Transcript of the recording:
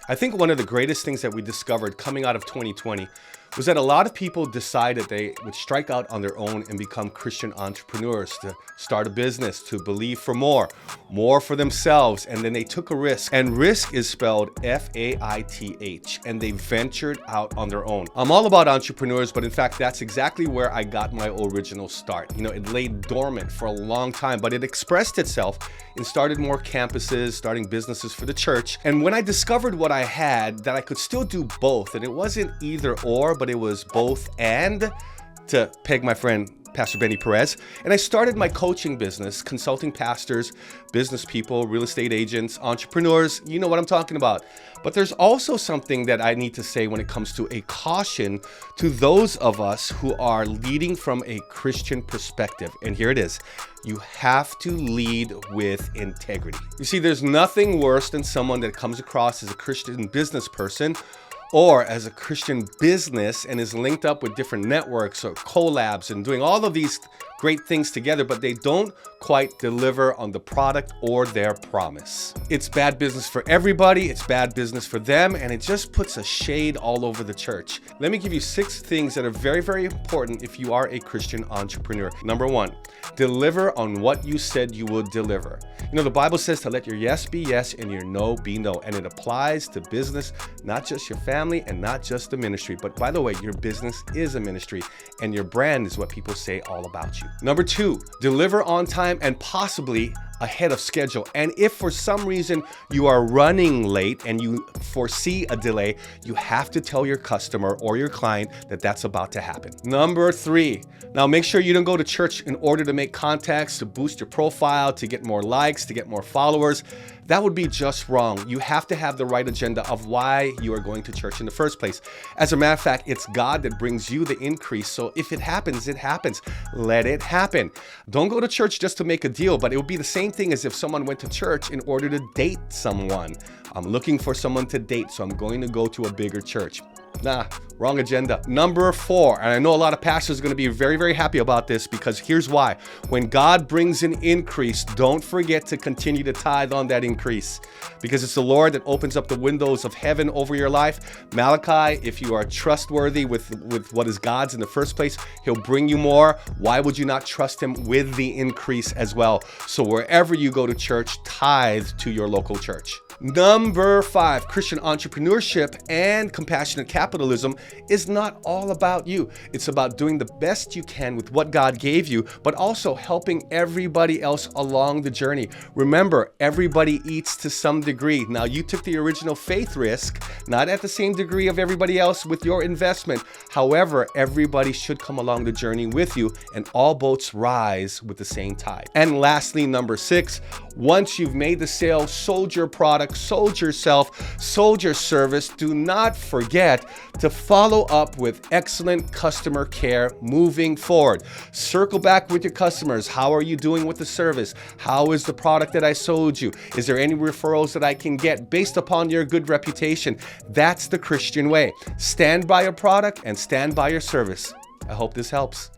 I think one of the greatest things that we discovered coming out of 2020 was that a lot of people decided they would strike out on their own and become Christian entrepreneurs, to start a business, to believe for more for themselves. And then they took a risk, and risk is spelled F-A-I-T-H, and they ventured out on their own. I'm all about entrepreneurs, but in fact, that's exactly where I got my original start. It lay dormant for a long time, but it expressed itself and started more campuses, starting businesses for the church. And when I discovered what I had, that I could still do both, and it wasn't either or, but it was both and, to peg my friend Pastor Benny Perez. And I started my coaching business, consulting pastors, business people, real estate agents, entrepreneurs. You know what I'm talking about. But there's also something that I need to say when it comes to a caution to those of us who are leading from a Christian perspective. And here it is. You have to lead with integrity. You see, there's nothing worse than someone that comes across as a Christian business person or as a Christian business and is linked up with different networks or collabs and doing all of these great things together, but they don't quite deliver on the product or their promise. It's bad business for everybody, it's bad business for them, and it just puts a shade all over the church. Let me give you 6 things that are very, very important if you are a Christian entrepreneur. Number 1, deliver on what you said you would deliver. The Bible says to let your yes be yes and your no be no, and it applies to business, not just your family and not just the ministry. But by the way, your business is a ministry, and your brand is what people say all about you. Number 2, deliver on time and possibly ahead of schedule. And if for some reason you are running late and you foresee a delay, you have to tell your customer or your client that that's about to happen. Number 3, now make sure you don't go to church in order to make contacts, to boost your profile, to get more likes, to get more followers. That would be just wrong. You have to have the right agenda of why you are going to church in the first place. As a matter of fact, it's God that brings you the increase. So if it happens, it happens. Let it happen. Don't go to church just to make a deal, but it would be the same thing as if someone went to church in order to date someone. I'm looking for someone to date, so I'm going to go to a bigger church. Nah, wrong agenda. Number 4, and I know a lot of pastors are going to be very, very happy about this, because here's why. When God brings an increase, don't forget to continue to tithe on that increase, because it's the Lord that opens up the windows of heaven over your life. Malachi, if you are trustworthy with what is God's in the first place, He'll bring you more. Why would you not trust Him with the increase as well? So wherever you go to church, tithe to your local church. Number 5, Christian entrepreneurship and compassionate capitalism is not all about you. It's about doing the best you can with what God gave you, but also helping everybody else along the journey. Remember, everybody eats to some degree. Now, you took the original faith risk, not at the same degree of everybody else with your investment. However, everybody should come along the journey with you, and all boats rise with the same tide. And lastly, number 6, once you've made the sale, sold your product, sold yourself, sold your service, do not forget to follow up with excellent customer care moving forward. Circle back with your customers. How are you doing with the service? How is the product that I sold you? Is there any referrals that I can get based upon your good reputation? That's the Christian way. Stand by your product and stand by your service. I hope this helps.